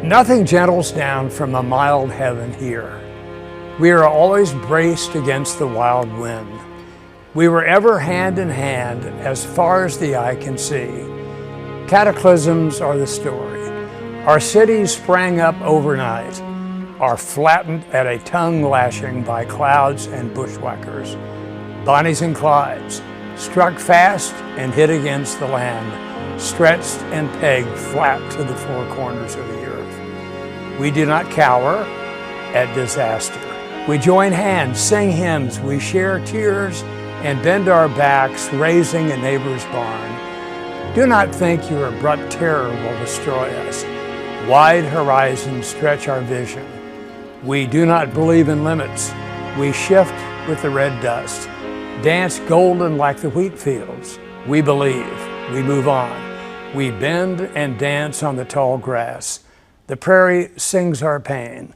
Nothing gentles down from a mild heaven here. We are always braced against the wild wind. We were ever hand in hand as far as the eye can see. Cataclysms are the story. Our cities sprang up overnight, are flattened at a tongue lashing by clouds and bushwhackers. Bonnies and Clydes, struck fast and hit against the land, stretched and pegged flat to the four corners of the earth. We do not cower at disaster. We join hands, sing hymns, we share tears, and bend our backs, raising a neighbor's barn. Do not think your abrupt terror will destroy us. Wide horizons stretch our vision. We do not believe in limits. We shift with the red dust, dance golden like the wheat fields. We believe, we move on. We bend and dance on the tall grass. The prairie sings our pain.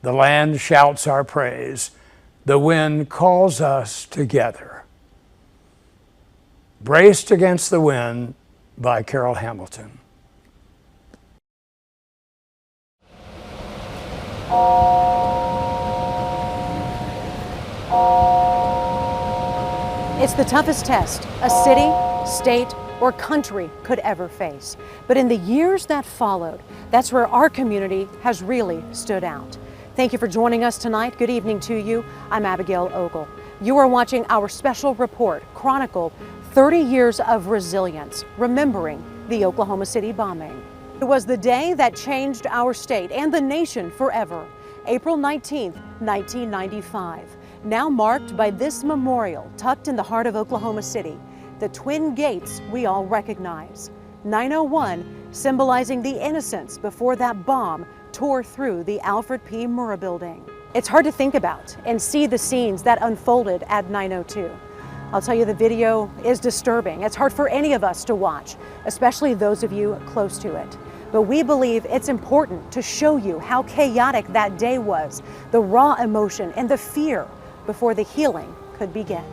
The land shouts our praise. The wind calls us together. Braced Against the Wind by Carol Hamilton. It's the toughest test a city, state, or country could ever face. But in the years that followed, that's where our community has really stood out. Thank you for joining us tonight. Good evening to you. I'm Abigail Ogle. You are watching our special report, Chronicle 30 Years of Resilience, remembering the Oklahoma City bombing. It was the day that changed our state and the nation forever. April 19th, 1995. Now marked by this memorial tucked in the heart of Oklahoma City, the twin gates we all recognize. 901 symbolizing the innocence before that bomb tore through the Alfred P. Murrah building. It's hard to think about and see the scenes that unfolded at 902. I'll tell you, the video is disturbing. It's hard for any of us to watch, especially those of you close to it. But we believe it's important to show you how chaotic that day was, the raw emotion and the fear before the healing could begin.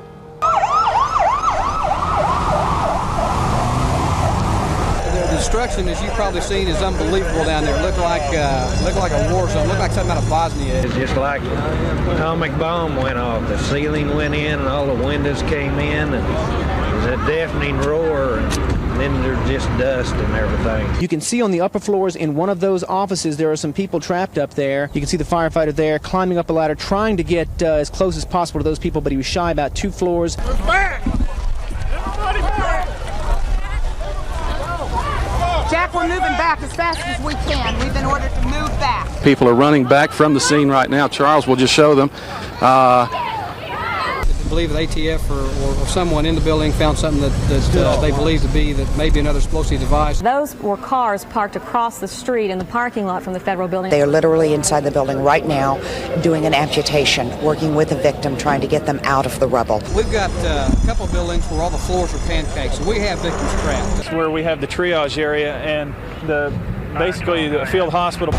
The destruction, as you've probably seen, is unbelievable down there. It looked like a war zone. It looked like something out of Bosnia. It's just like an atomic bomb went off. The ceiling went in and all the windows came in, and it was a deafening roar, and then there's just dust and everything. You can see on the upper floors in one of those offices there are some people trapped up there. You can see the firefighter there climbing up a ladder, trying to get as close as possible to those people, but he was shy about 2 floors. Back! Everybody back! Jack, we're moving back as fast as we can. We've been ordered to move back. People are running back from the scene right now. Charles will just show them. I believe that ATF or someone in the building found something that they believe to be that maybe another explosive device. Those were cars parked across the street in the parking lot from the federal building. They are literally inside the building right now doing an amputation, working with the victim, trying to get them out of the rubble. We've got a couple of buildings where all the floors are pancakes, so we have victims trapped. That's where we have the triage area and basically the field hospital.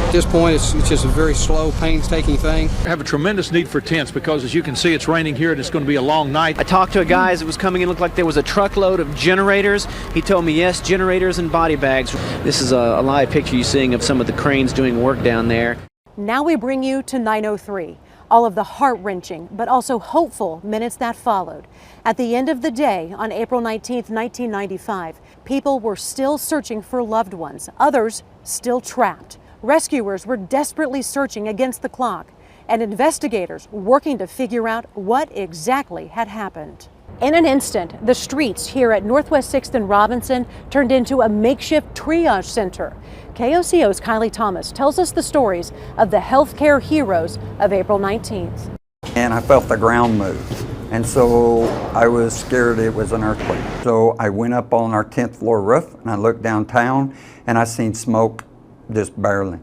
At this point, it's just a very slow, painstaking thing. We have a tremendous need for tents because, as you can see, it's raining here and it's going to be a long night. I talked to a guy as it was coming in. It looked like there was a truckload of generators. He told me, yes, generators and body bags. This is a live picture you're seeing of some of the cranes doing work down there. Now we bring you to 903, all of the heart-wrenching but also hopeful minutes that followed. At the end of the day, on April 19th, 1995, people were still searching for loved ones, others still trapped. Rescuers were desperately searching against the clock, and investigators working to figure out what exactly had happened. In an instant, the streets here at Northwest 6th and Robinson turned into a makeshift triage center. KOCO's Kylie Thomas tells us the stories of the healthcare heroes of April 19th. And I felt the ground move, and so I was scared it was an earthquake. So I went up on our 10th floor roof and I looked downtown and I seen smoke just barreling.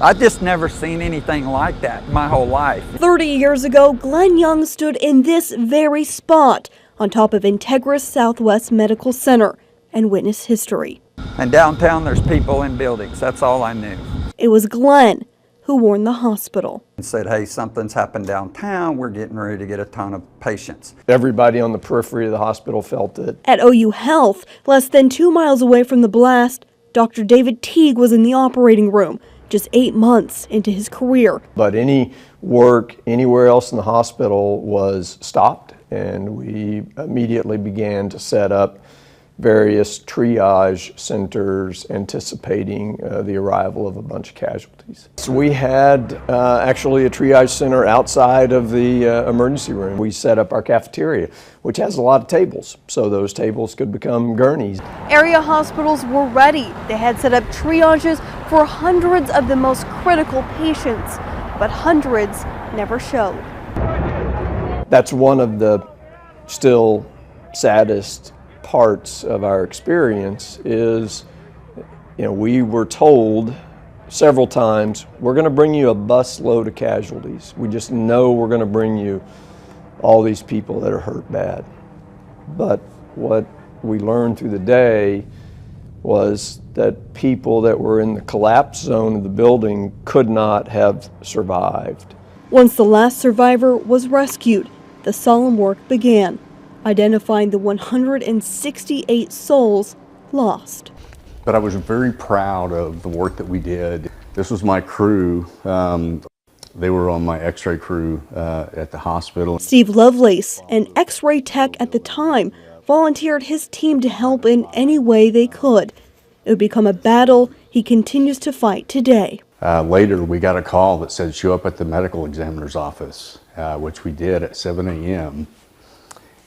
I just never seen anything like that my whole life. 30 years ago, Glenn Young stood in this very spot on top of Integris Southwest Medical Center and witnessed history. And downtown there's people in buildings, that's all I knew. It was Glenn who warned the hospital. And said, hey, something's happened downtown. We're getting ready to get a ton of patients. Everybody on the periphery of the hospital felt it. At OU Health, less than 2 miles away from the blast, Dr. David Teague was in the operating room, just 8 months into his career. But any work anywhere else in the hospital was stopped, and we immediately began to set up various triage centers anticipating the arrival of a bunch of casualties. So we had actually a triage center outside of the emergency room. We set up our cafeteria, which has a lot of tables, so those tables could become gurneys. Area hospitals were ready. They had set up triages for hundreds of the most critical patients, but hundreds never showed. That's one of the still saddest parts of our experience is, we were told several times, we're going to bring you a bus load of casualties. We just know we're going to bring you all these people that are hurt bad. But what we learned through the day was that people that were in the collapse zone of the building could not have survived. Once the last survivor was rescued, the solemn work began, identifying the 168 souls lost. But I was very proud of the work that we did. This was my crew. They were on my x-ray crew at the hospital. Steve Lovelace, an x-ray tech at the time, volunteered his team to help in any way they could. It would become a battle he continues to fight today. Later, we got a call that said, show up at the medical examiner's office, which we did at 7 a.m.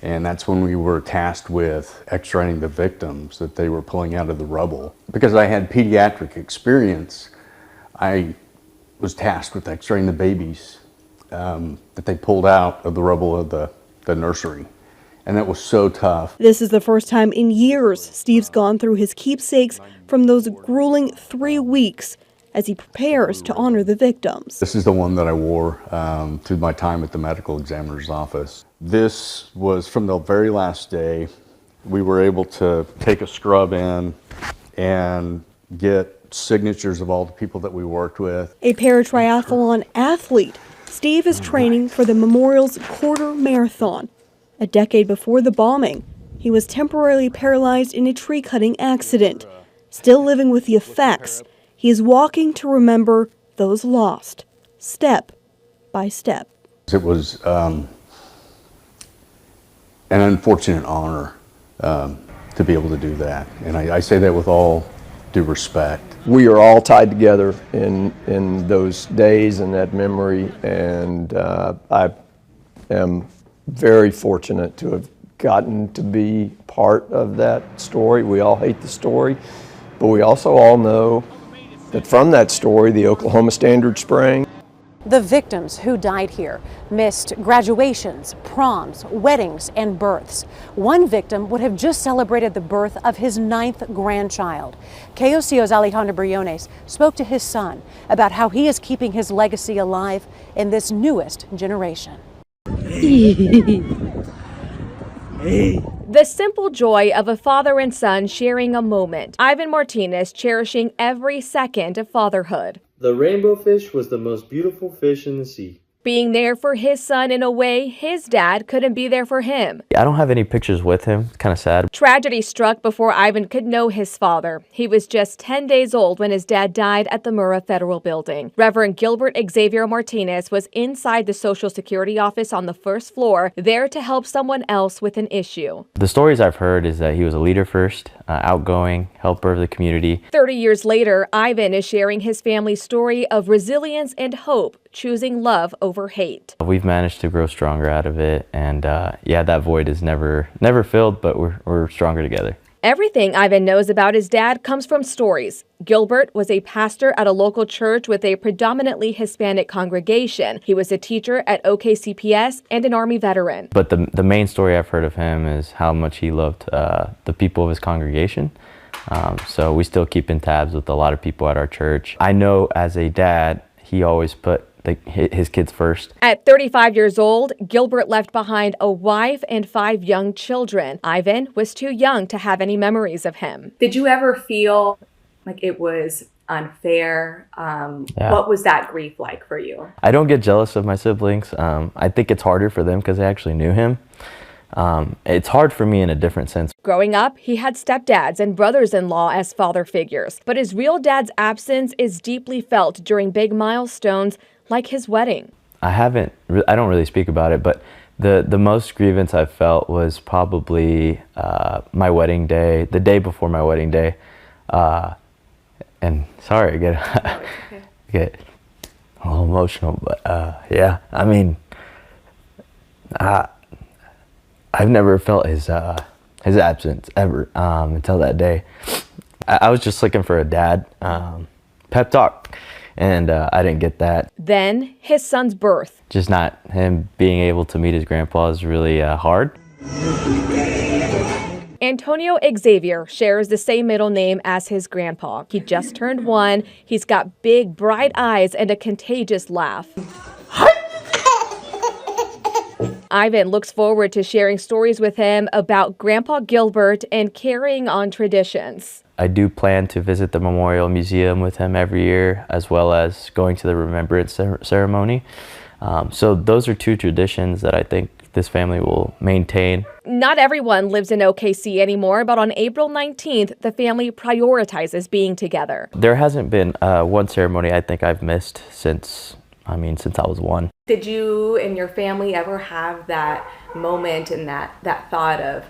And that's when we were tasked with x-raying the victims that they were pulling out of the rubble. Because I had pediatric experience, I was tasked with x-raying the babies that they pulled out of the rubble of the nursery. And that was so tough. This is the first time in years Steve's gone through his keepsakes from those grueling 3 weeks as he prepares to honor the victims. This is the one that I wore through my time at the medical examiner's office. This was from the very last day. We were able to take a scrub in and get signatures of all the people that we worked with. A paratriathlon athlete, Steve is training for the Memorial's quarter marathon. A decade before the bombing, he was temporarily paralyzed in a tree-cutting accident. Still living with the effects, he is walking to remember those lost, step by step. It was an unfortunate honor to be able to do that. And I say that with all due respect. We are all tied together in those days and that memory, and I am very fortunate to have gotten to be part of that story. We all hate the story, but we also all know that from that story, the Oklahoma Standard sprang. The victims who died here missed graduations, proms, weddings, and births. One victim would have just celebrated the birth of his 9th grandchild. KOCO's Alejandro Briones spoke to his son about how he is keeping his legacy alive in this newest generation. The simple joy of a father and son sharing a moment. Ivan Martinez cherishing every second of fatherhood. The rainbow fish was the most beautiful fish in the sea. Being there for his son in a way his dad couldn't be there for him. I don't have any pictures with him. It's kind of sad. Tragedy struck before Ivan could know his father. He was just 10 days old when his dad died at the Murrah Federal Building. Reverend Gilbert Xavier Martinez was inside the Social Security office on the first floor, there to help someone else with an issue. The stories I've heard is that he was a leader first, outgoing, helper of the community. 30 years later, Ivan is sharing his family's story of resilience and hope, choosing love over hate. We've managed to grow stronger out of it, and yeah, that void is never filled, but we're stronger together. Everything Ivan knows about his dad comes from stories. Gilbert was a pastor at a local church with a predominantly Hispanic congregation. He was a teacher at OKCPS and an Army veteran. But the main story I've heard of him is how much he loved the people of his congregation. So we still keep in tabs with a lot of people at our church. I know as a dad, he always put his kids first. At 35 years old, Gilbert left behind a wife and 5 young children. Ivan was too young to have any memories of him. Did you ever feel like it was unfair. What was that grief like for you? I don't get jealous of my siblings. I think it's harder for them because they actually knew him. It's hard for me in a different sense. Growing up, he had stepdads and brothers-in-law as father figures, but his real dad's absence is deeply felt during big milestones like his wedding. I don't really speak about it, but the most grievance I've felt was probably my wedding day, the day before my wedding day. And sorry, I get a little emotional, but yeah, I mean, I've never felt his absence ever until that day. I was just looking for a dad pep talk, and I didn't get that. Then his son's birth. Just not him being able to meet his grandpa is really hard. Antonio Xavier shares the same middle name as his grandpa. He just turned 1. He's got big, bright eyes and a contagious laugh. Ivan looks forward to sharing stories with him about Grandpa Gilbert and carrying on traditions. I do plan to visit the Memorial Museum with him every year, as well as going to the Remembrance Ceremony. So those are 2 traditions that I think this family will maintain. Not everyone lives in OKC anymore, but on April 19th, the family prioritizes being together. There hasn't been one ceremony I think I've missed since I was 1. Did you and your family ever have that moment and that thought of,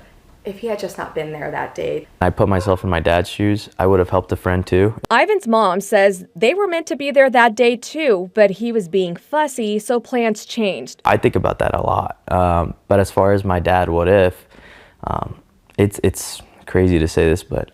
if he had just not been there that day? I put myself in my dad's shoes. I would have helped a friend too. Ivan's mom says they were meant to be there that day too, but he was being fussy, so plans changed. I think about that a lot. But as far as my dad, what if, it's crazy to say this, but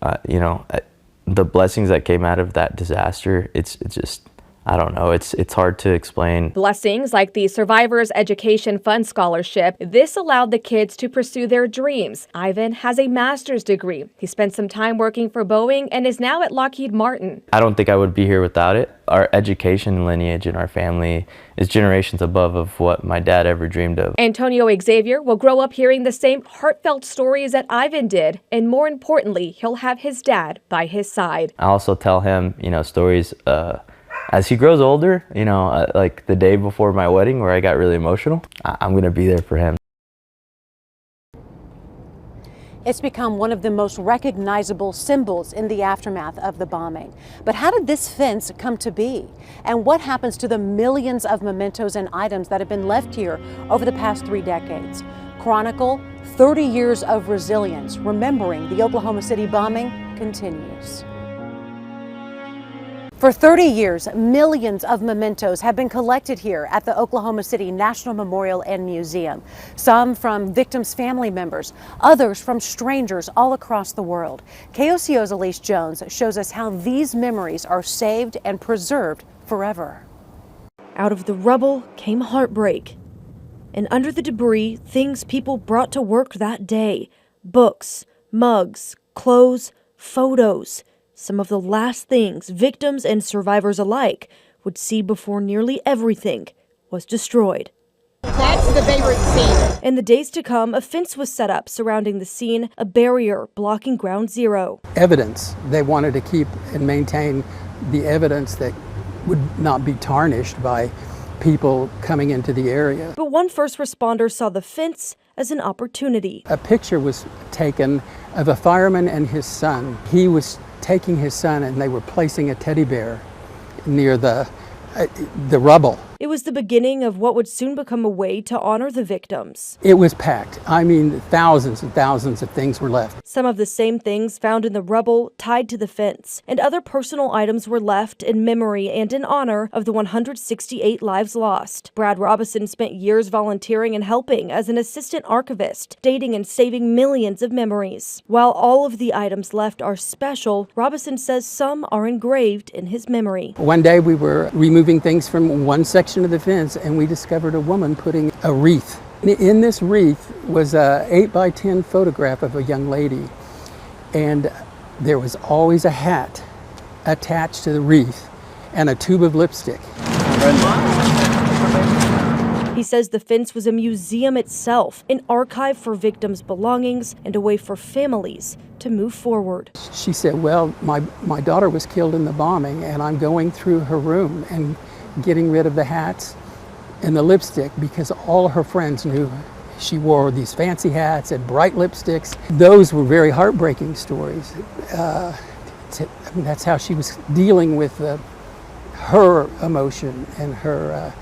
the blessings that came out of that disaster, it's just, I don't know, it's hard to explain. Blessings like the Survivors Education Fund Scholarship. This allowed the kids to pursue their dreams. Ivan has a master's degree. He spent some time working for Boeing and is now at Lockheed Martin. I don't think I would be here without it. Our education lineage in our family is generations above of what my dad ever dreamed of. Antonio Xavier will grow up hearing the same heartfelt stories that Ivan did, and more importantly, he'll have his dad by his side. I also tell him, stories as he grows older, like the day before my wedding where I got really emotional. I'm going to be there for him. It's become one of the most recognizable symbols in the aftermath of the bombing. But how did this fence come to be? And what happens to the millions of mementos and items that have been left here over the past 3 decades? Chronicle 30 years of resilience, remembering the Oklahoma City bombing, continues. For 30 years, millions of mementos have been collected here at the Oklahoma City National Memorial and Museum. Some from victims' family members, others from strangers all across the world. KOCO's Elise Jones shows us how these memories are saved and preserved forever. Out of the rubble came heartbreak. And under the debris, things people brought to work that day. Books, mugs, clothes, photos. Some of the last things victims and survivors alike would see before nearly everything was destroyed. That's the Beirut scene. In the days to come, a fence was set up surrounding the scene, a barrier blocking Ground Zero. Evidence. They wanted to keep and maintain the evidence that would not be tarnished by people coming into the area. But one first responder saw the fence as an opportunity. A picture was taken of a fireman and his son. He was taking his son and they were placing a teddy bear near the rubble. It was the beginning of what would soon become a way to honor the victims. It was packed. I mean, thousands and thousands of things were left. Some of the same things found in the rubble tied to the fence, and other personal items were left in memory and in honor of the 168 lives lost. Brad Robison spent years volunteering and helping as an assistant archivist, dating and saving millions of memories. While all of the items left are special, Robison says some are engraved in his memory. One day we were removing things from one section of the fence and we discovered a woman putting a wreath. In this wreath was a 8x10 photograph of a young lady, and there was always a hat attached to the wreath and a tube of lipstick. He says the fence was a museum itself, an archive for victims' belongings and a way for families to move forward. She said, well, my daughter was killed in the bombing, and I'm going through her room and getting rid of the hats and the lipstick because all her friends knew she wore these fancy hats and bright lipsticks. Those were very heartbreaking stories. That's how she was dealing with her emotion and her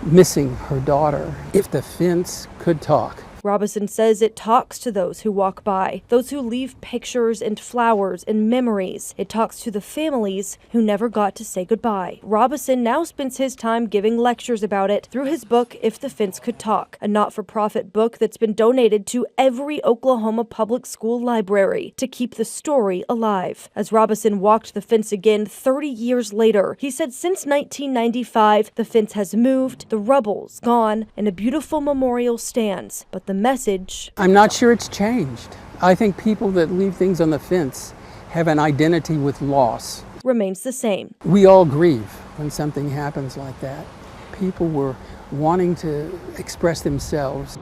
missing her daughter. If the fence could talk. Robison says it talks to those who walk by, those who leave pictures and flowers and memories. It talks to the families who never got to say goodbye. Robison now spends his time giving lectures about it through his book, If the Fence Could Talk, a not-for-profit book that's been donated to every Oklahoma public school library to keep the story alive. As Robison walked the fence again 30 years later, he said since 1995, the fence has moved, the rubble's gone, and a beautiful memorial stands. But the message, I'm not sure it's changed. I think people that leave things on the fence have an identity with loss. Remains the same. We all grieve when something happens like that. People were wanting to express themselves.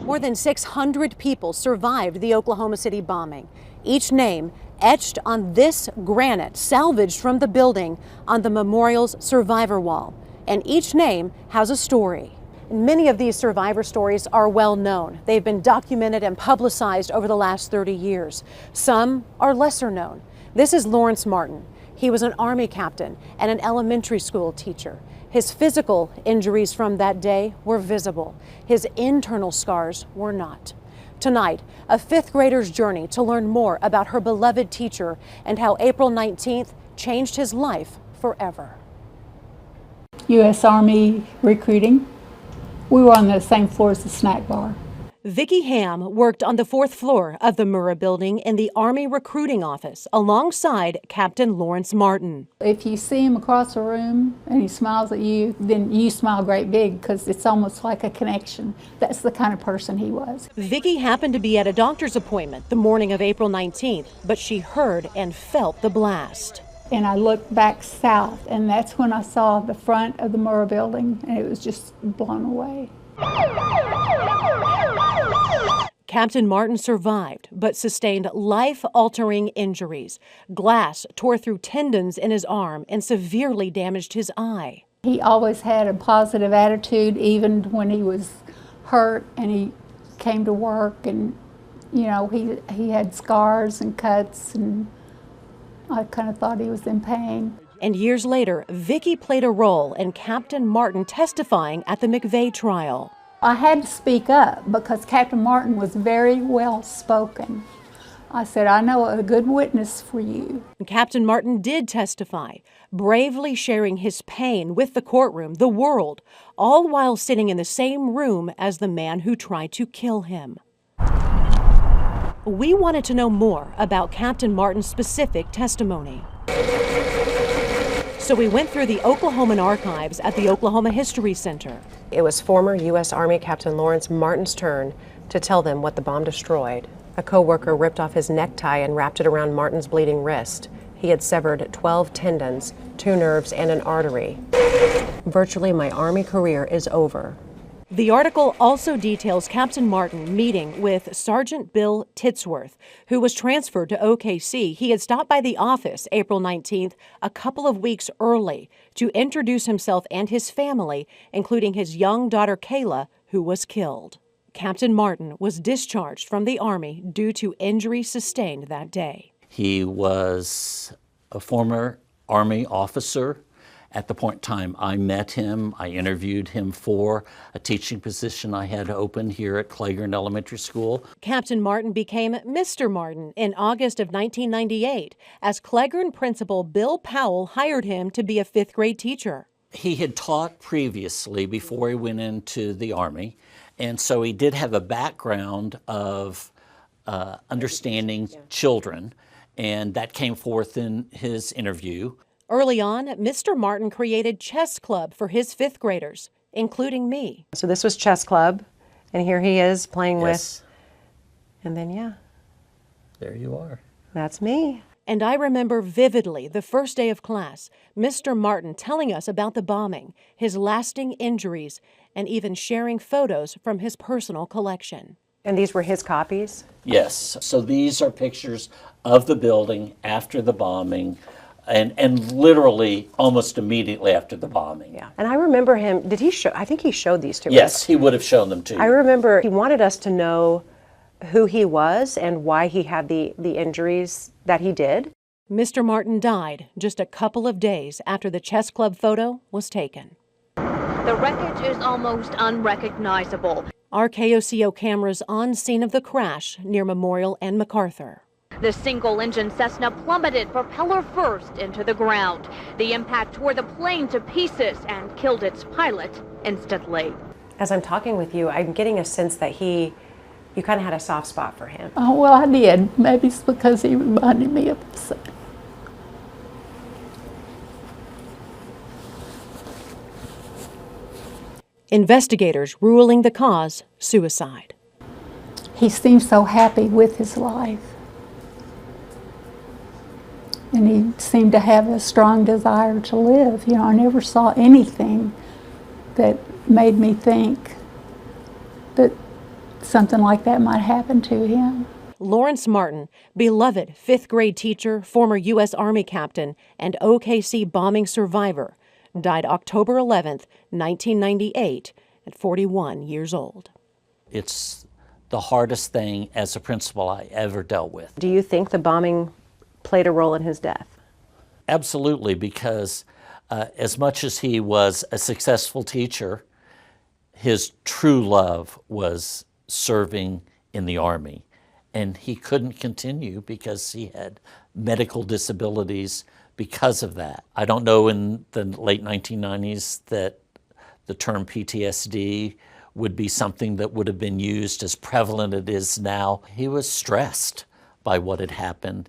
More than 600 people survived the Oklahoma City bombing. Each name etched on this granite salvaged from the building on the memorial's survivor wall. And each name has a story. Many of these survivor stories are well known. They've been documented and publicized over the last 30 years. Some are lesser known. This is Lawrence Martin. He was an Army captain and an elementary school teacher. His physical injuries from that day were visible. His internal scars were not. Tonight, a fifth grader's journey to learn more about her beloved teacher and how April 19th changed his life forever. U.S. Army recruiting. We were on the same floor as the snack bar. Vicki Ham worked on the 4th floor of the Murrah building in the Army recruiting office alongside Captain Lawrence Martin. If you see him across the room and he smiles at you, then you smile great big because it's almost like a connection. That's the kind of person he was. Vicki happened to be at a doctor's appointment the morning of April 19th, but she heard and felt the blast. And I looked back south, and that's when I saw the front of the Murrah building, and it was just blown away. Captain Martin survived, but sustained life-altering injuries. Glass tore through tendons in his arm and severely damaged his eye. He always had a positive attitude, even when he was hurt, and he came to work, and, you know, he had scars and cuts, and I kind of thought he was in pain. And years later, Vicki played a role in Captain Martin testifying at the McVeigh trial. I had to speak up because Captain Martin was very well spoken. I said, I know a good witness for you. And Captain Martin did testify, bravely sharing his pain with the courtroom, the world, all while sitting in the same room as the man who tried to kill him. We wanted to know more about Captain Martin's specific testimony. So we went through the Oklahoman archives at the Oklahoma History Center. It was former U.S. Army Captain Lawrence Martin's turn to tell them what the bomb destroyed. A co-worker ripped off his necktie and wrapped it around Martin's bleeding wrist. He had severed 12 tendons, 2 nerves, and an artery. Virtually my Army career is over. The article also details Captain Martin meeting with Sergeant Bill Titsworth, who was transferred to OKC. He had stopped by the office April 19th, a couple of weeks early, to introduce himself and his family, including his young daughter Kayla, who was killed. Captain Martin was discharged from the Army due to injuries sustained that day. He was a former Army officer. At the point in time I met him, I interviewed him for a teaching position I had open here at Claiborne Elementary School. Captain Martin became Mr. Martin in August of 1998 as Claiborne principal Bill Powell hired him to be a 5th grade teacher. He had taught previously before he went into the Army, and so he did have a background of understanding children, and that came forth in his interview. Early on, Mr. Martin created chess club for his 5th graders, including me. So this was chess club, and here he is playing Yes. with, and then yeah. There you are. That's me. And I remember vividly the first day of class, Mr. Martin telling us about the bombing, his lasting injuries, and even sharing photos from his personal collection. And these were his copies? Yes. So these are pictures of the building after the bombing, and literally almost immediately after the bombing. Yeah. And I remember him, did he show, I think he showed these to us. Yes, he would have shown them to you. I remember he wanted us to know who he was and why he had the injuries that he did. Mr. Martin died just a couple of days after the chess club photo was taken. The wreckage is almost unrecognizable. Our KOCO cameras on scene of the crash near Memorial and MacArthur. The single-engine Cessna plummeted propeller first into the ground. The impact tore the plane to pieces and killed its pilot instantly. As I'm talking with you, I'm getting a sense that you kind of had a soft spot for him. Oh, well, I did. Maybe it's because he reminded me of himself. Investigators ruling the cause suicide. He seemed so happy with his life. And he seemed to have a strong desire to live. You know, I never saw anything that made me think that something like that might happen to him. Lawrence Martin, beloved fifth grade teacher, former U.S. Army captain, and OKC bombing survivor, died October 11th, 1998, at 41 years old. It's the hardest thing as a principal I ever dealt with. Do you think the bombing played a role in his death? Absolutely, because as much as he was a successful teacher, his true love was serving in the Army. And he couldn't continue because he had medical disabilities because of that. I don't know in the late 1990s that the term PTSD would be something that would have been used as prevalent as it is now. He was stressed by what had happened.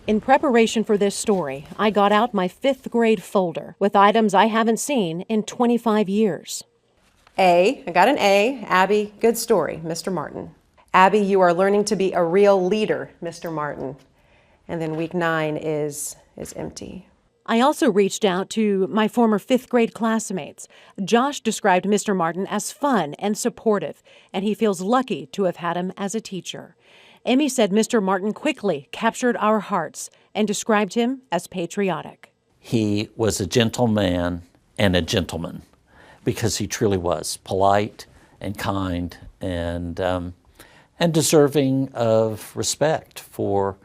In preparation for this story, I got out my fifth grade folder with items I haven't seen in 25 years. I got an A. Abby, good story, Mr. Martin. Abby, you are learning to be a real leader, Mr. Martin. And then week 9 is empty. I also reached out to my former fifth grade classmates. Josh described Mr. Martin as fun and supportive, and he feels lucky to have had him as a teacher. Emmy said Mr. Martin quickly captured our hearts and described him as patriotic. He was a gentleman and a gentleman because he truly was polite and kind and deserving of respect for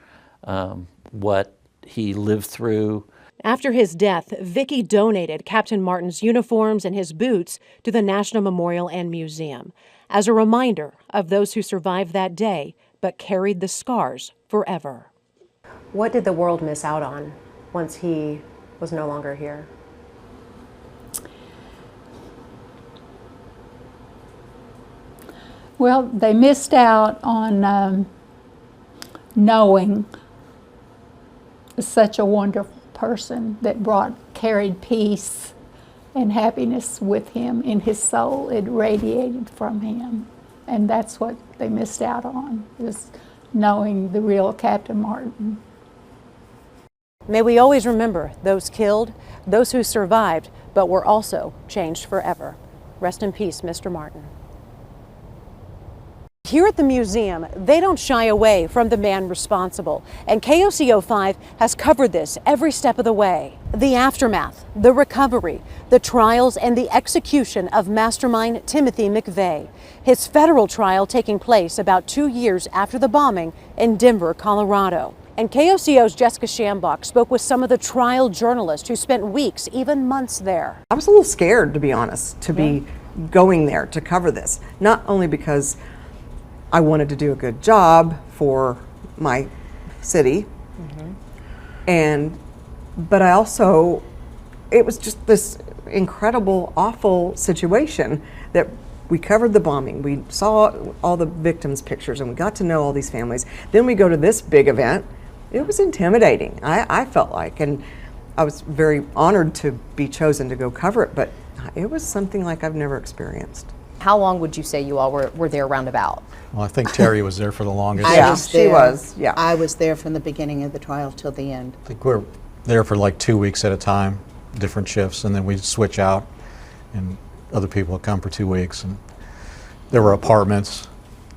what he lived through. After his death, Vicki donated Captain Martin's uniforms and his boots to the National Memorial and Museum as a reminder of those who survived that day but carried the scars forever. What did the world miss out on once he was no longer here? Well, they missed out on knowing such a wonderful person that carried peace and happiness with him in his soul. It radiated from him. And that's what they missed out on, is knowing the real Captain Martin. May we always remember those killed, those who survived, but were also changed forever. Rest in peace, Mr. Martin. Here at the museum, they don't shy away from the man responsible, and KOCO5 has covered this every step of the way. The aftermath, the recovery, the trials, and the execution of mastermind Timothy McVeigh. His federal trial taking place about 2 years after the bombing in Denver, Colorado. And KOCO's Jessica Shambach spoke with some of the trial journalists who spent weeks, even months there. I was a little scared, to be honest, to be going there to cover this. Not only because I wanted to do a good job for my city, but I also, it was just this incredible, awful situation that we covered the bombing. We saw all the victims' pictures and we got to know all these families. Then we go to this big event. It was intimidating, I felt like, and I was very honored to be chosen to go cover it, but it was something like I've never experienced. How long would you say you all were there roundabout? Well, I think Terry was there for the longest. Yeah, was she there. was, yeah. I was there from the beginning of the trial till the end. I think we're there for like 2 weeks at a time, different shifts, and then we'd switch out, and other people would come for 2 weeks. And there were apartments.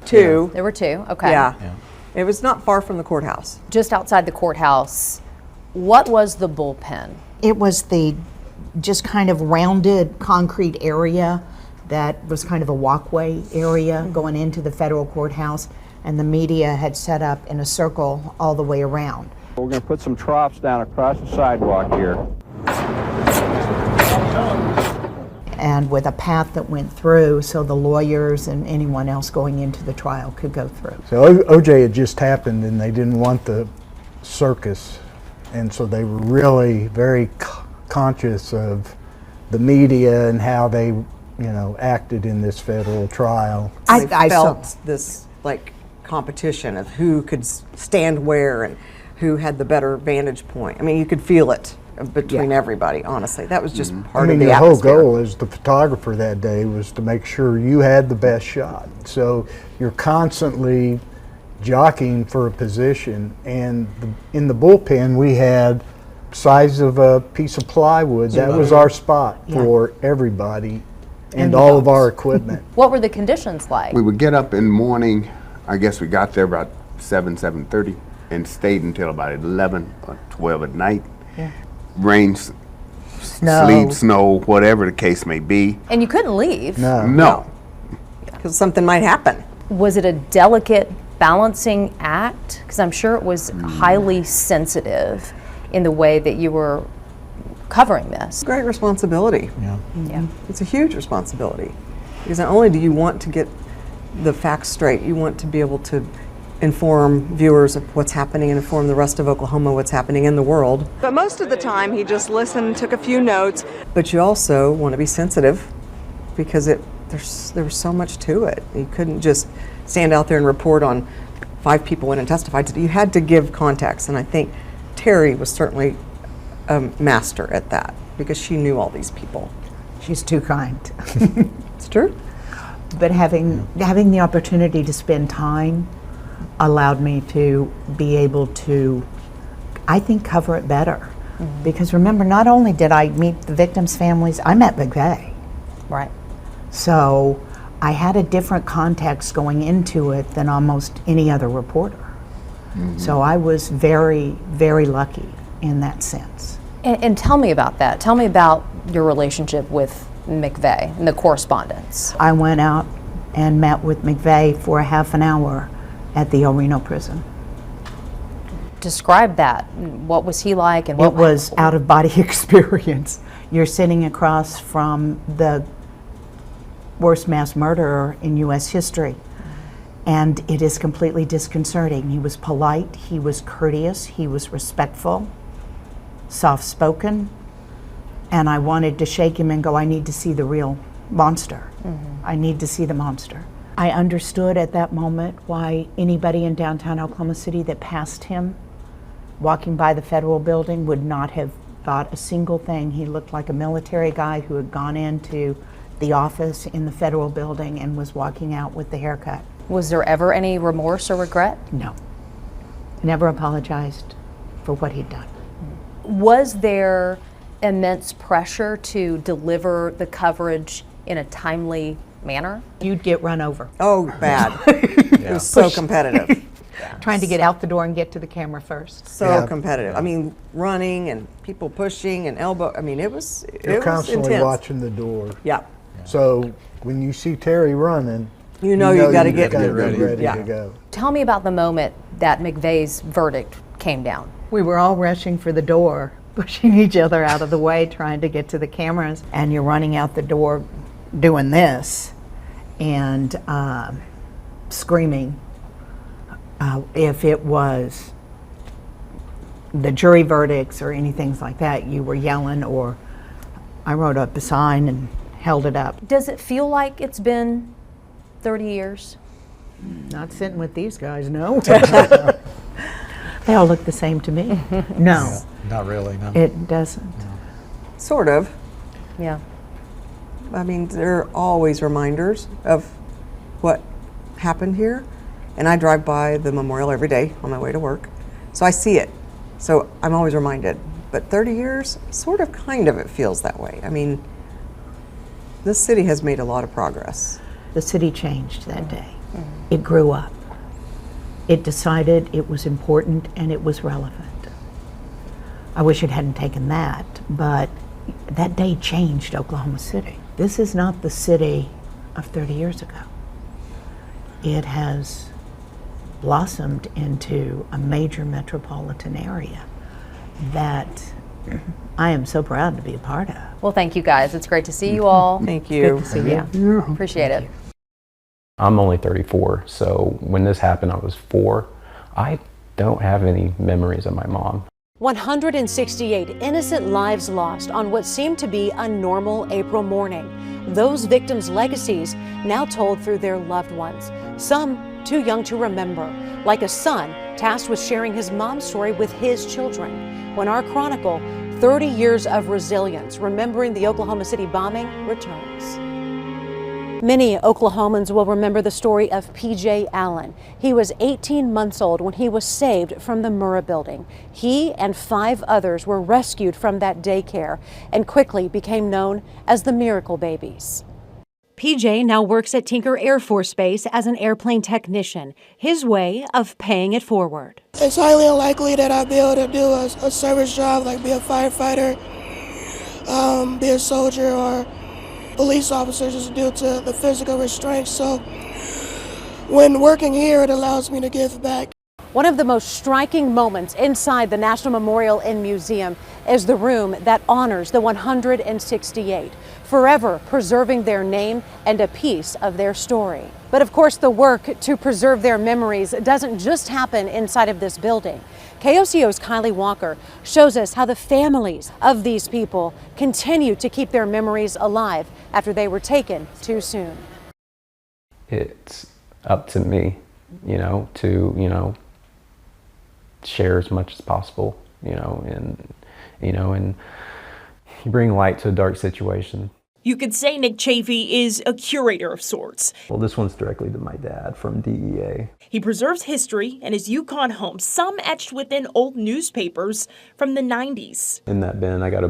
Two. There were two, okay. Yeah. It was not far from the courthouse. Just outside the courthouse, what was the bullpen? It was the just kind of rounded concrete area that was kind of a walkway area going into the federal courthouse, and the media had set up in a circle all the way around. We're going to put some troughs down across the sidewalk here. And with a path that went through so the lawyers and anyone else going into the trial could go through. So OJ had just happened and they didn't want the circus, and so they were really very conscious of the media and how they, acted in this federal trial. I felt this like competition of who could stand where and who had the better vantage point. I mean, you could feel it between everybody, honestly. That was just part of the the whole atmosphere. goal as the photographer that day was to make sure you had the best shot. So you're constantly jockeying for a position, and in the bullpen we had size of a piece of plywood. That was our spot for everybody and all of our equipment. What were the conditions like? We would get up in the morning. I guess we got there about 7:30 and stayed until about 11 or 12 at night. Yeah. Rain, sleet, snow, whatever the case may be. And you couldn't leave. No. Because something might happen. Was it a delicate balancing act? Because I'm sure it was highly sensitive in the way that you were covering this. Great responsibility. Yeah. It's a huge responsibility. Because not only do you want to get the facts straight, you want to be able to inform viewers of what's happening and inform the rest of Oklahoma what's happening in the world. But most of the time he just listened, took a few notes. But you also want to be sensitive because there was so much to it. You couldn't just stand out there and report on 5 people went and testified. You had to give context, and I think Terry was certainly a master at that because she knew all these people. She's too kind. It's true. But having the opportunity to spend time allowed me to be able to, I think, cover it better. Because remember, not only did I meet the victims' families, I met McVeigh. Right. So I had a different context going into it than almost any other reporter. So I was very, very lucky in that sense. And tell me about that. Tell me about your relationship with McVeigh and the correspondence. I went out and met with McVeigh for a half an hour at the El Reno prison. Describe that. What was he like? And It was out-of-body experience. You're sitting across from the worst mass murderer in U.S. history, and it is completely disconcerting. He was polite, he was courteous, he was respectful, soft-spoken, and I wanted to shake him and go, I need to see the real monster. I need to see the monster. I understood at that moment why anybody in downtown Oklahoma City that passed him walking by the federal building would not have thought a single thing. He looked like a military guy who had gone into the office in the federal building and was walking out with the haircut. Was there ever any remorse or regret? No. Never apologized for what he'd done. Was there immense pressure to deliver the coverage in a timely manner? You'd get run over. Oh, bad. It was so competitive. Trying to get out the door and get to the camera first. So competitive. I mean, running and people pushing and elbow. I mean, it was You're constantly intense. watching the door. Yeah. So when you see Terry running, you know you got to get ready yeah. to go. Tell me about the moment that McVeigh's verdict came down. We were all rushing for the door, pushing each other out of the way, trying to get to the cameras, and you're running out the door doing this and screaming. If it was the jury verdicts or anything like that, you were yelling, or I wrote up a sign and held it up. Does it feel like it's been 30 years? Not sitting with these guys, no. They all look the same to me. No. Not really, no. It doesn't. Sort of. Yeah. I mean, there are always reminders of what happened here. And I drive by the memorial every day on my way to work. So I see it. So I'm always reminded. But 30 years, sort of, kind of, it feels that way. I mean, this city has made a lot of progress. The city changed that day. It grew up. It decided it was important and it was relevant. I wish it hadn't taken that, but that day changed Oklahoma City. This is not the city of 30 years ago. It has blossomed into a major metropolitan area that I am so proud to be a part of. Well, thank you guys. It's great to see you all. Thank you. Good to see you. Appreciate it. I'm only 34, so when this happened, I was 4. I don't have any memories of my mom. 168 innocent lives lost on what seemed to be a normal April morning. Those victims' legacies now told through their loved ones, some too young to remember, like a son tasked with sharing his mom's story with his children. When our chronicle, 30 years of resilience, remembering the Oklahoma City bombing, returns. Many Oklahomans will remember the story of P.J. Allen. He was 18 months old when he was saved from the Murrah building. He and 5 others were rescued from that daycare and quickly became known as the Miracle Babies. P.J. now works at Tinker Air Force Base as an airplane technician, his way of paying it forward. It's highly unlikely that I'll be able to do a service job like be a firefighter, be a soldier, or police officer, just due to the physical restraints. So when working here, it allows me to give back. One of the most striking moments inside the National Memorial and Museum is the room that honors the 168, forever preserving their name and a piece of their story. But of course, the work to preserve their memories doesn't just happen inside of this building. KOCO's Kylie Walker shows us how the families of these people continue to keep their memories alive after they were taken too soon. It's up to me, to, share as much as possible, and you bring light to a dark situation. You could say Nick Chafee is a curator of sorts. Well, this one's directly to my dad from DEA. He preserves history in his Yukon home, some etched within old newspapers from the 90s. In that bin, I got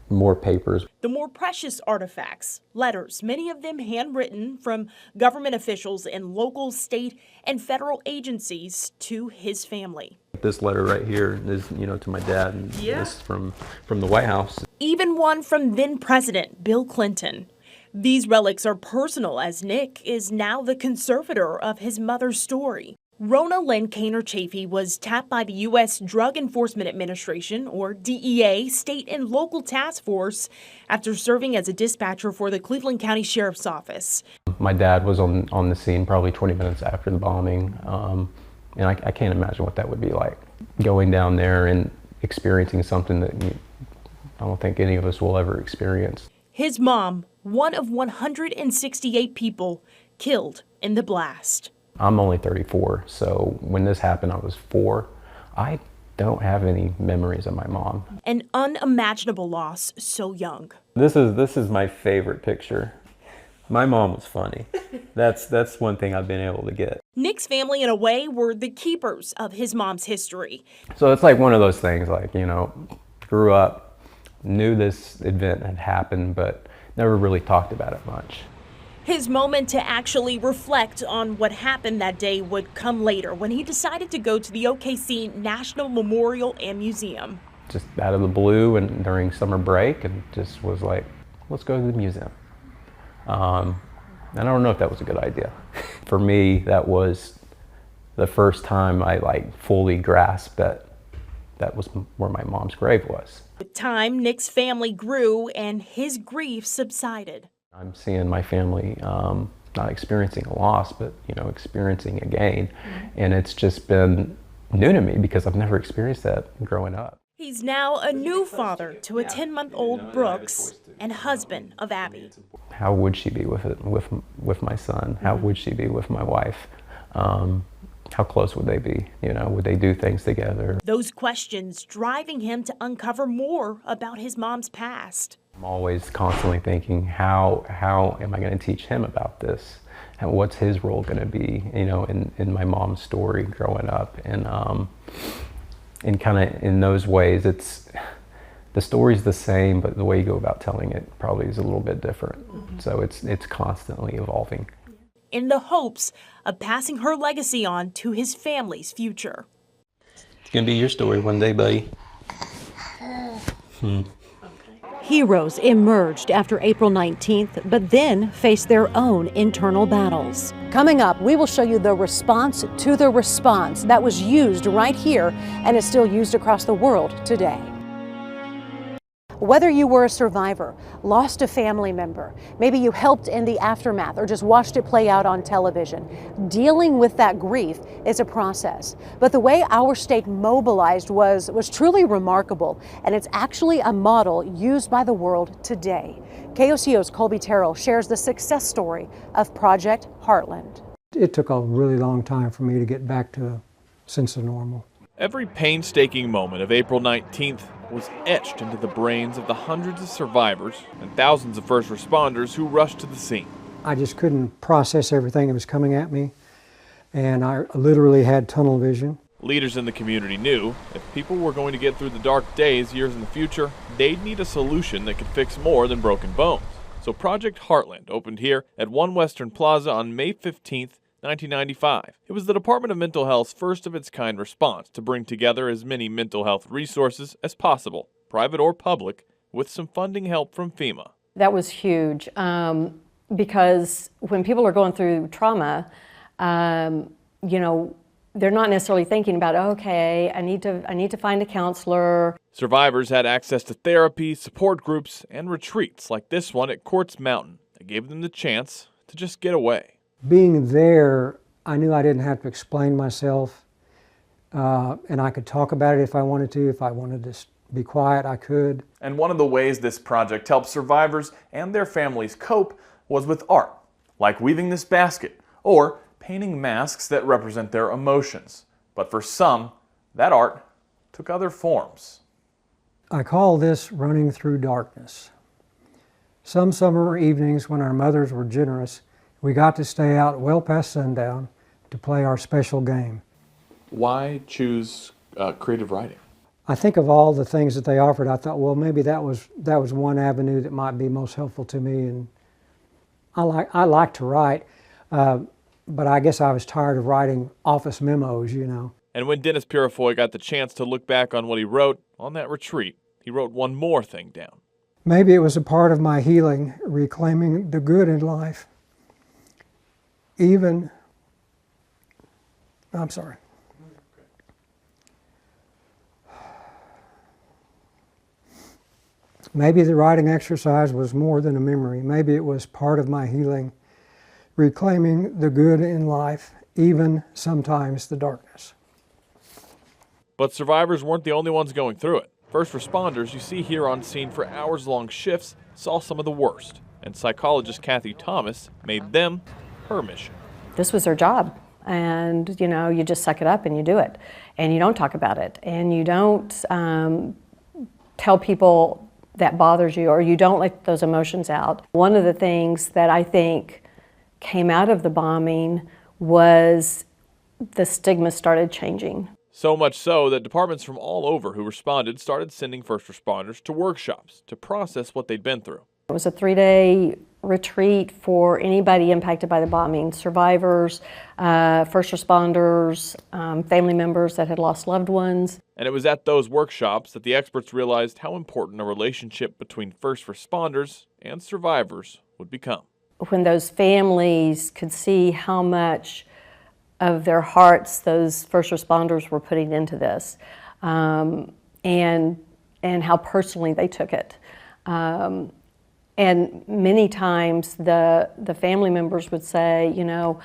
more papers. The more precious artifacts, letters, many of them handwritten from government officials and local, state, and federal agencies to his family. This letter right here is, to my dad, and this from the White House. Even one from then President Bill Clinton. These relics are personal, as Nick is now the conservator of his mother's story. Rona Lynn Kaner Chafee was tapped by the U.S. Drug Enforcement Administration, or DEA, state and local task force after serving as a dispatcher for the Cleveland County Sheriff's Office. My dad was on the scene probably 20 minutes after the bombing, and I can't imagine what that would be like, going down there and experiencing something that I don't think any of us will ever experience. His mom, one of 168 people killed in the blast. I'm only 34, so when this happened, I was 4. I don't have any memories of my mom. An unimaginable loss so young. This is my favorite picture. My mom was funny. That's one thing I've been able to get. Nick's family, in a way, were the keepers of his mom's history. So it's like one of those things, like, grew up, knew this event had happened, but never really talked about it much. His moment to actually reflect on what happened that day would come later, when he decided to go to the OKC National Memorial and Museum. Just out of the blue and during summer break, and just was like, let's go to the museum. And I don't know if that was a good idea. For me, that was the first time I fully grasped that was where my mom's grave was. With time, Nick's family grew and his grief subsided. I'm seeing my family not experiencing a loss, but experiencing a gain, and it's just been new to me because I've never experienced that growing up. He's now a new father to a 10-month-old Brooks and husband of Abby. How would she be with my son? How would she be with my wife? How close would they be? Would they do things together? Those questions driving him to uncover more about his mom's past. I'm always constantly thinking, how am I going to teach him about this? And what's his role going to be, you know, in my mom's story growing up? And kind of in those ways, the story's the same, but the way you go about telling it probably is a little bit different. So it's constantly evolving. In the hopes of passing her legacy on to his family's future. It's going to be your story one day, buddy. Heroes emerged after April 19th, but then faced their own internal battles. Coming up, we will show you the response to the response that was used right here and is still used across the world today. Whether you were a survivor, lost a family member, maybe you helped in the aftermath or just watched it play out on television, dealing with that grief is a process. But the way our state mobilized was truly remarkable, and it's actually a model used by the world today. KOCO's Colby Terrell shares the success story of Project Heartland. It took a really long time for me to get back to a sense of normal. Every painstaking moment of April 19th was etched into the brains of the hundreds of survivors and thousands of first responders who rushed to the scene. I just couldn't process everything that was coming at me, and I literally had tunnel vision. Leaders in the community knew if people were going to get through the dark days years in the future, they'd need a solution that could fix more than broken bones. So Project Heartland opened here at One Western Plaza on May 15th, 1995. It was the Department of Mental Health's first of its kind response to bring together as many mental health resources as possible, private or public, with some funding help from FEMA. That was huge because when people are going through trauma, you know, they're not necessarily thinking about, okay, I need to find a counselor. Survivors had access to therapy, support groups, and retreats like this one at Quartz Mountain that gave them the chance to just get away. Being there, I knew I didn't have to explain myself, and I could talk about it if I wanted to. If I wanted to be quiet, I could. And one of the ways this project helped survivors and their families cope was with art, like weaving this basket, or painting masks that represent their emotions. But for some, that art took other forms. I call this running through darkness. Some summer evenings when our mothers were generous, we got to stay out well past sundown to play our special game. Why choose creative writing? I think of all the things that they offered, I thought, well, maybe that was one avenue that might be most helpful to me. And I like to write, but I guess I was tired of writing office memos, you know. And when Dennis Purifoy got the chance to look back on what he wrote on that retreat, he wrote one more thing down. Maybe it was a part of my healing, reclaiming the good in life. Maybe the writing exercise was more than a memory. Maybe it was part of my healing, reclaiming the good in life, even sometimes the darkness. But survivors weren't the only ones going through it. First responders you see here on scene for hours-long shifts saw some of the worst, and psychologist Kathy Thomas made them her mission. This was her job, and you know, you just suck it up and you do it, and you don't talk about it, and you don't tell people that bothers you, or you don't let those emotions out. One of the things that I think came out of the bombing was the stigma started changing. So much so that departments from all over who responded started sending first responders to workshops to process what they'd been through. It was a 3-day retreat for anybody impacted by the bombing, survivors, first responders, family members that had lost loved ones. And it was at those workshops that the experts realized how important a relationship between first responders and survivors would become. When those families could see how much of their hearts those first responders were putting into this, and how personally they took it. And many times the family members would say, you know,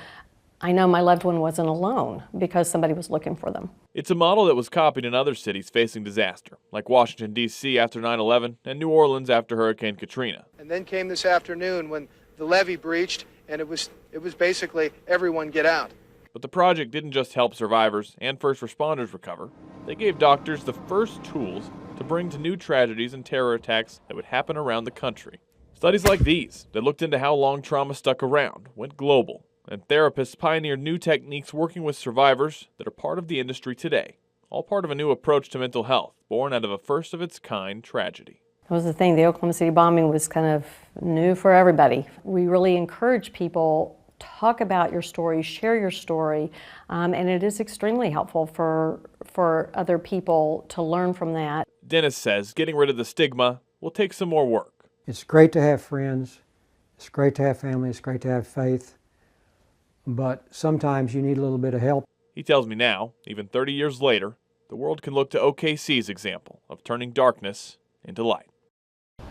I know my loved one wasn't alone because somebody was looking for them. It's a model that was copied in other cities facing disaster, like Washington, D.C. after 9/11 and New Orleans after Hurricane Katrina. And then came this afternoon when the levee breached, and it was basically everyone get out. But the project didn't just help survivors and first responders recover. They gave doctors the first tools to bring to new tragedies and terror attacks that would happen around the country. Studies like these that looked into how long trauma stuck around went global, and therapists pioneered new techniques working with survivors that are part of the industry today, all part of a new approach to mental health born out of a first-of-its-kind tragedy. That was the thing. The Oklahoma City bombing was kind of new for everybody. We really encourage people, talk about your story, share your story, and it is extremely helpful for other people to learn from that. Dennis says getting rid of the stigma will take some more work. It's great to have friends, it's great to have family, it's great to have faith, but sometimes you need a little bit of help. He tells me now, even 30 years later, the world can look to OKC's example of turning darkness into light.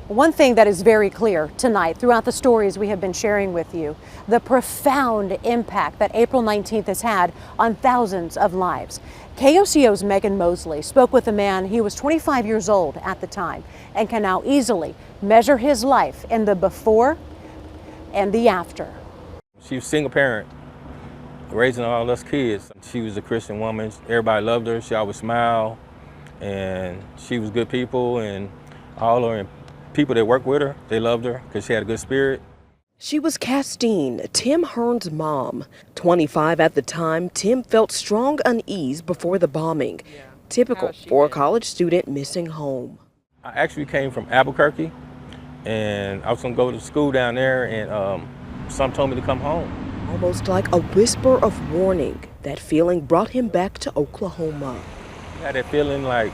One thing that is very clear tonight throughout the stories we have been sharing with you, the profound impact that April 19th has had on thousands of lives. KOCO's Megan Mosley spoke with a man, he was 25 years old at the time, and can now easily measure his life in the before and the after. She was a single parent, raising all us kids. She was a Christian woman. Everybody loved her. She always smiled, and she was good people, and all her people that worked with her, they loved her because she had a good spirit. She was Castine, Tim Hearn's mom. 25 at the time, Tim felt strong unease before the bombing. Typical for a college student missing home. I actually came from Albuquerque, and I was going to go to school down there, and some told me to come home. Almost like a whisper of warning, that feeling brought him back to Oklahoma. I had that feeling like,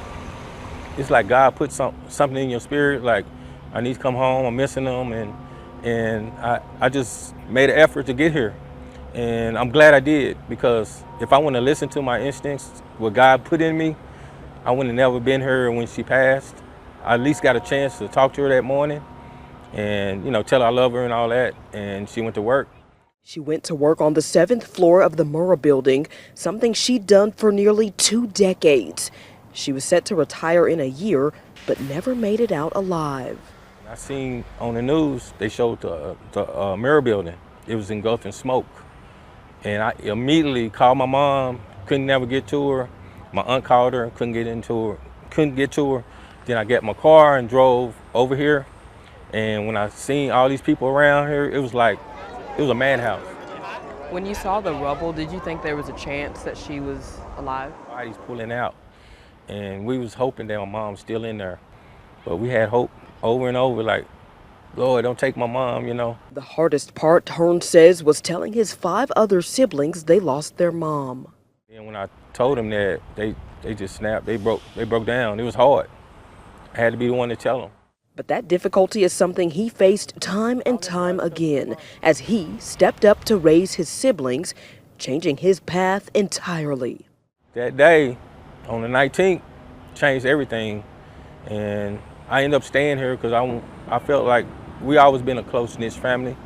it's like God put something in your spirit, like, I need to come home, I'm missing them, and I just made an effort to get here. And I'm glad I did, because if I wouldn't have listened to my instincts, what God put in me, I wouldn't have never been here when she passed. I at least got a chance to talk to her that morning and, you know, tell her I love her and all that, and she went to work. She went to work on the 7th floor of the Murrah building, something she'd done for nearly 2 decades. She was set to retire in a year, but never made it out alive. I seen on the news, they showed the Murrah building. It was engulfed in smoke. And I immediately called my mom, couldn't never get to her. My aunt called her, couldn't get to her. Then I got my car and drove over here. And when I seen all these people around here, it was like, it was a madhouse. When you saw the rubble, did you think there was a chance that she was alive? Everybody's pulling out. And we was hoping that my mom's still in there. But we had hope over and over, like, Lord, don't take my mom, you know. The hardest part, Hearn says, was telling his 5 other siblings they lost their mom. And when I told them that, they just snapped, they broke down. It was hard. I had to be the one to tell them. But that difficulty is something he faced time and time again as he stepped up to raise his siblings, changing his path entirely. That day, on the 19th, changed everything. And I ended up staying here because I felt like we always been a close-knit family,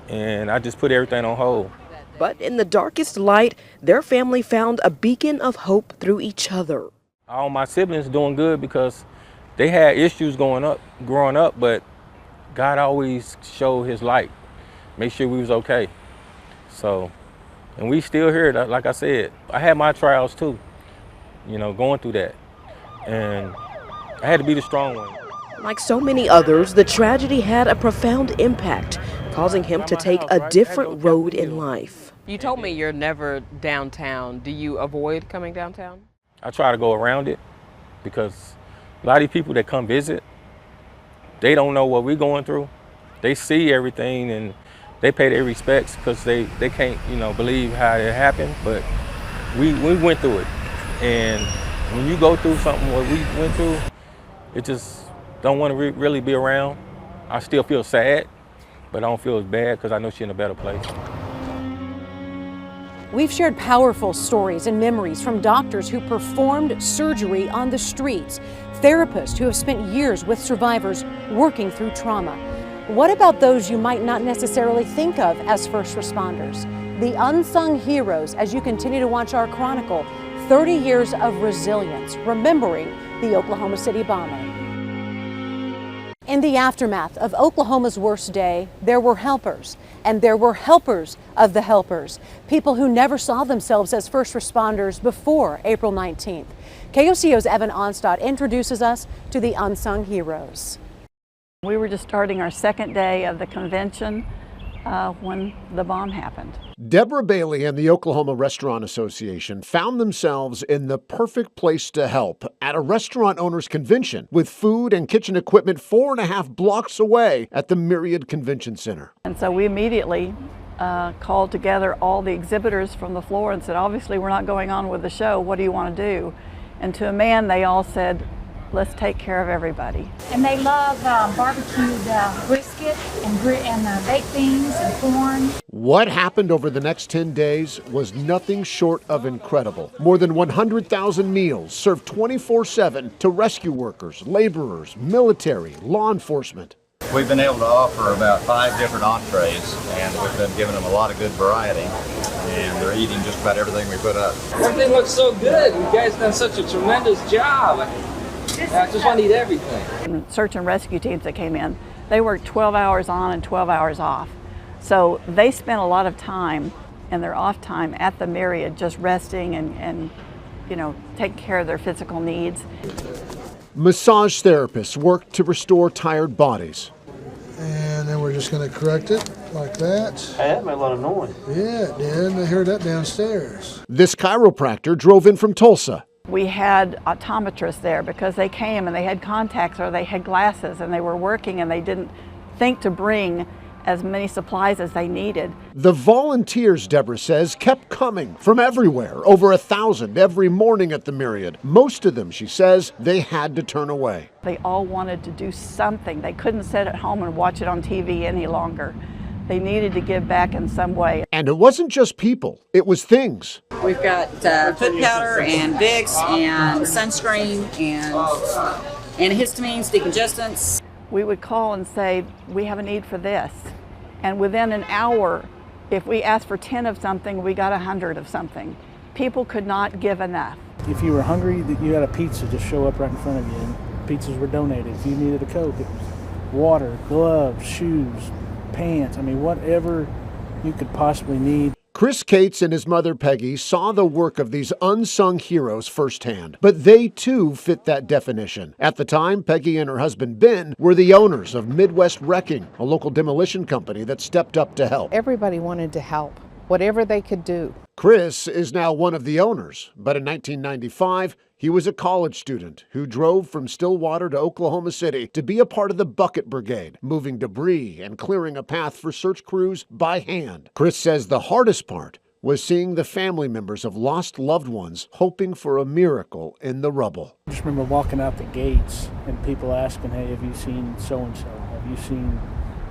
and I just put everything on hold. But in the darkest light, their family found a beacon of hope through each other. All my siblings doing good because they had issues growing up, but God always showed his light, make sure we was okay. So, and we still here, like I said. I had my trials too, you know, going through that. And I had to be the strong one. Like so many others, the tragedy had a profound impact, causing him to take a different road in life. You told me you're never downtown. Do you avoid coming downtown? I try to go around it because a lot of people that come visit, they don't know what we're going through. They see everything and they pay their respects because they can't, you know, believe how it happened. But we went through it. And when you go through something what we went through, it just don't want to really be around. I still feel sad, but I don't feel as bad because I know she's in a better place. We've shared powerful stories and memories from doctors who performed surgery on the streets, therapists who have spent years with survivors working through trauma. What about those you might not necessarily think of as first responders? The unsung heroes as you continue to watch our chronicle, 30 years of resilience, remembering the Oklahoma City bombing. In the aftermath of Oklahoma's worst day, there were helpers, and there were helpers of the helpers, people who never saw themselves as first responders before April 19th. KOCO's Evan Onstad introduces us to the unsung heroes. We were just starting our second day of the convention when the bomb happened. Deborah Bailey and the Oklahoma Restaurant Association found themselves in the perfect place to help at a restaurant owners convention with food and kitchen equipment 4.5 blocks away at the Myriad Convention Center. And so we immediately called together all the exhibitors from the floor and said, obviously we're not going on with the show, what do you want to do? And to a man, they all said, let's take care of everybody. And they love barbecued brisket and baked beans and corn. What happened over the next 10 days was nothing short of incredible. More than 100,000 meals served 24/7 to rescue workers, laborers, military, law enforcement. We've been able to offer about 5 different entrees, and we've been giving them a lot of good variety, and they're eating just about everything we put up. Everything looks so good. You guys done such a tremendous job. I just want to eat everything. Search and rescue teams that came in, they worked 12 hours on and 12 hours off. So they spent a lot of time in their off time at the Myriad just resting and you know, taking care of their physical needs. Massage therapists worked to restore tired bodies. And then we're just going to correct it like that. Hey, that made a lot of noise. Yeah, it did. I heard that downstairs. This chiropractor drove in from Tulsa. We had optometrists there because they came and they had contacts or they had glasses and they were working and they didn't think to bring as many supplies as they needed. The volunteers, Deborah says, kept coming from everywhere, over 1,000 every morning at the Myriad. Most of them, she says, they had to turn away. They all wanted to do something. They couldn't sit at home and watch it on TV any longer. They needed to give back in some way. And it wasn't just people, it was things. We've got foot powder and Vicks and sunscreen and antihistamines, decongestants. We would call and say, we have a need for this. And within an hour, if we asked for 10 of something, we got 100 of something. People could not give enough. If you were hungry, you got a pizza just show up right in front of you, and pizzas were donated. If you needed a Coke, it was water, gloves, shoes, pants, I mean, whatever you could possibly need. Chris Cates and his mother Peggy saw the work of these unsung heroes firsthand, but they too fit that definition. At the time, Peggy and her husband Ben were the owners of Midwest Wrecking, a local demolition company that stepped up to help. Everybody wanted to help, whatever they could do. Chris is now one of the owners, but in 1995, he was a college student who drove from Stillwater to Oklahoma City to be a part of the Bucket Brigade, moving debris and clearing a path for search crews by hand. Chris says the hardest part was seeing the family members of lost loved ones hoping for a miracle in the rubble. I just remember walking out the gates and people asking, hey, have you seen so-and-so? Have you seen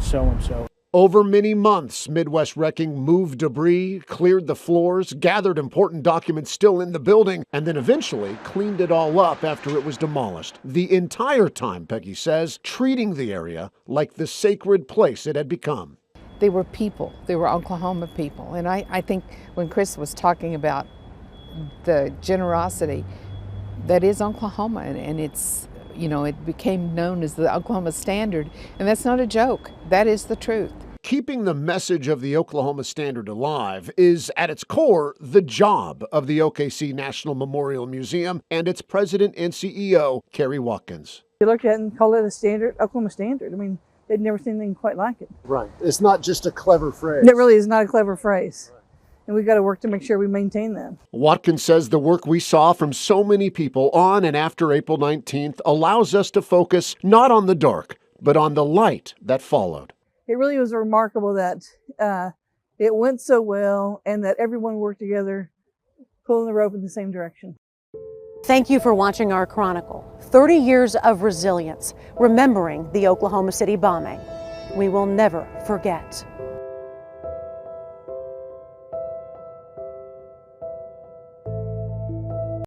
so-and-so? Over many months, Midwest Wrecking moved debris, cleared the floors, gathered important documents still in the building, and then eventually cleaned it all up after it was demolished. The entire time, Peggy says, treating the area like the sacred place it had become. They were people. They were Oklahoma people. And I think when Chris was talking about the generosity, that is Oklahoma, and it's, you know, it became known as the Oklahoma Standard, and that's not a joke. That is the truth. Keeping the message of the Oklahoma Standard alive is, at its core, the job of the OKC National Memorial Museum and its president and CEO, Kerry Watkins. You look at it and call it a standard, Oklahoma Standard. I mean, they'd never seen anything quite like it. Right. It's not just a clever phrase. It really is not a clever phrase. And we've got to work to make sure we maintain that. Watkins says the work we saw from so many people on and after April 19th allows us to focus not on the dark, but on the light that followed. It really was remarkable that it went so well and that everyone worked together, pulling the rope in the same direction. Thank you for watching our Chronicle. 30 years of resilience, remembering the Oklahoma City bombing. We will never forget.